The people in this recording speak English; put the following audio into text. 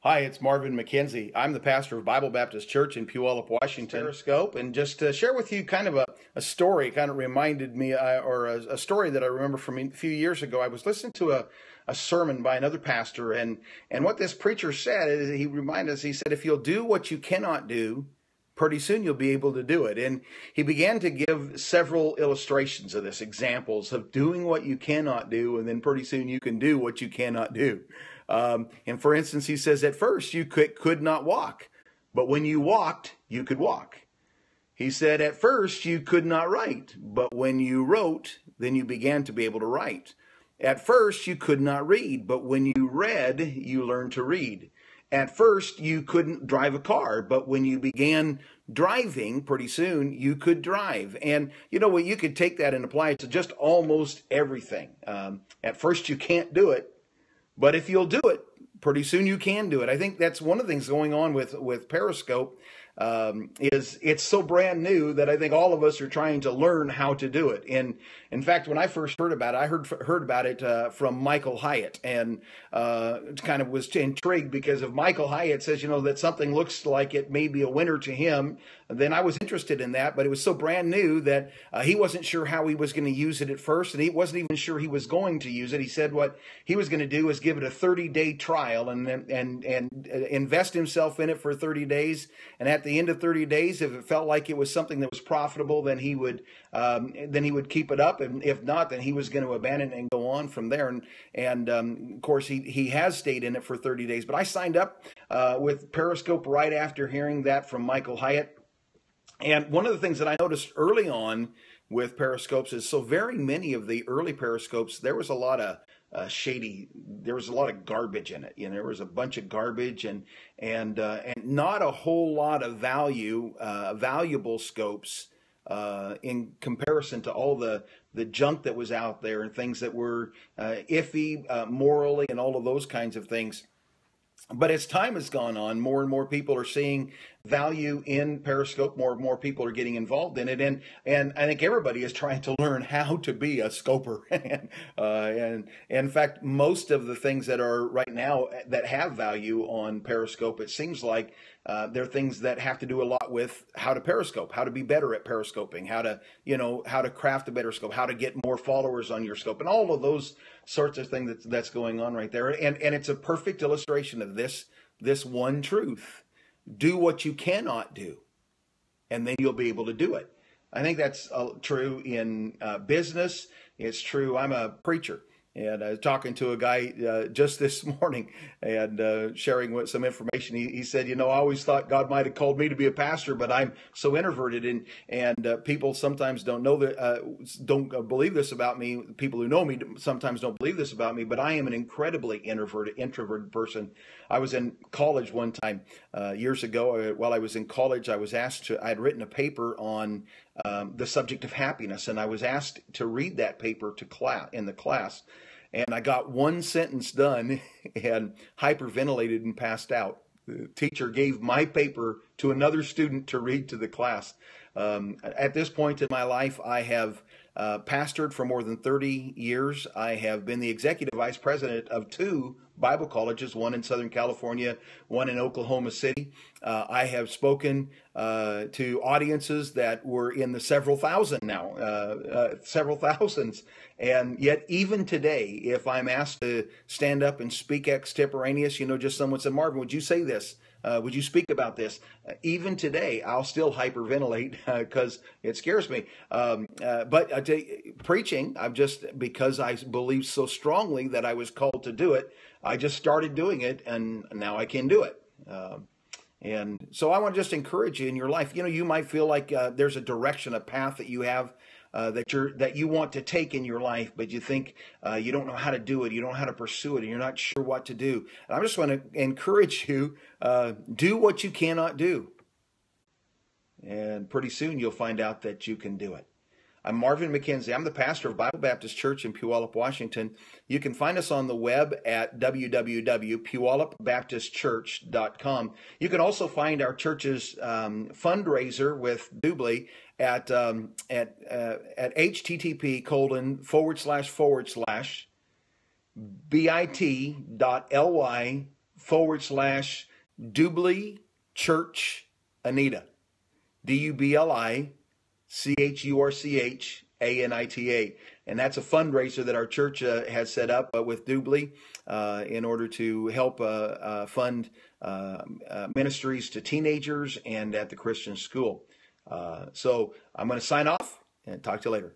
Hi, it's Marvin McKenzie. I'm the pastor of Bible Baptist Church in Puyallup, Washington. Periscope, and just to share with you kind of a story, kind of reminded me, or a story that I remember from a few years ago. I was listening to a sermon by another pastor, and what this preacher said is he reminded us, he said, if you'll do what you cannot do, pretty soon you'll be able to do it. And he began to give several illustrations of this, examples of doing what you cannot do, and then pretty soon you can do what you cannot do. And for instance, he says, at first you could not walk, but when you walked, you could walk. He said, at first you could not write, but when you wrote, then you began to be able to write. At first you could not read, but when you read, you learned to read. At first you couldn't drive a car, but when you began driving, pretty soon you could drive. And you know what, you could take that and apply it to just almost everything. At first you can't do it, but if you'll do it, pretty soon you can do it. I think that's one of the things going on with Periscope, is it's so brand new that I think all of us are trying to learn how to do it. And in fact, when I first heard about it, I heard about it from Michael Hyatt, and kind of was intrigued because if Michael Hyatt says, that something looks like it may be a winner to him, then I was interested in that. But it was so brand new that he wasn't sure how he was going to use it at first, and he wasn't even sure he was going to use it. He said what he was going to do is give it a 30-day trial and invest himself in it for 30 days. And at the end of 30 days, if it felt like it was something that was profitable, then he would keep it up, and if not, then he was going to abandon it and go on from there. And of course, he has stayed in it for 30 days. But I signed up with Periscope right after hearing that from Michael Hyatt. And one of the things that I noticed early on with Periscopes is so very many of the early Periscopes, there was a lot of there was a lot of garbage in it. There was a bunch of garbage and not a whole lot of valuable scopes in comparison to all the junk that was out there and things that were iffy morally and all of those kinds of things. But as time has gone on, more and more people are seeing value in Periscope. More and more people are getting involved in it, and I think everybody is trying to learn how to be a scoper. and in fact, most of the things that are right now that have value on Periscope, it seems like they're things that have to do a lot with how to Periscope, how to be better at Periscoping, how to craft a better scope, how to get more followers on your scope, and all of those sorts of things that's going on right there. And it's a perfect illustration of this one truth. Do what you cannot do, and then you'll be able to do it. I think that's true in business. It's true. I'm a preacher, and I was talking to a guy just this morning and sharing some information. He said, I always thought God might have called me to be a pastor, but I'm so introverted, and people sometimes don't know that, don't believe this about me. People who know me sometimes don't believe this about me, but I am an incredibly introverted person. I was in college one time years ago. While I was in college, I had written a paper on the subject of happiness, and I was asked to read that paper in the class. And I got one sentence done and hyperventilated and passed out. The teacher gave my paper to another student to read to the class. At this point in my life, I have pastored for more than 30 years. I have been the executive vice president of 2 Bible colleges, one in Southern California, one in Oklahoma City. I have spoken to audiences that were in the several thousand now, several thousands. And yet even today, if I'm asked to stand up and speak extemporaneous, just someone said, Marvin, would you say this? Would you speak about this? Even today, I'll still hyperventilate because it scares me. But preaching, because I believe so strongly that I was called to do it, I just started doing it, and now I can do it. And so I want to just encourage you in your life. You might feel like there's a direction, a path that you have that you want to take in your life, but you think you don't know how to do it, you don't know how to pursue it, and you're not sure what to do. And I just want to encourage you, do what you cannot do. And pretty soon you'll find out that you can do it. I'm Marvin McKenzie. I'm the pastor of Bible Baptist Church in Puyallup, Washington. You can find us on the web at www.puyallupbaptistchurch.com. You can also find our church's fundraiser with Doobly at http:// bit.ly Dubli Church Anita. DUBLICHURCHANITA. And that's a fundraiser that our church has set up with Dubli in order to help fund ministries to teenagers and at the Christian school. So I'm going to sign off and talk to you later.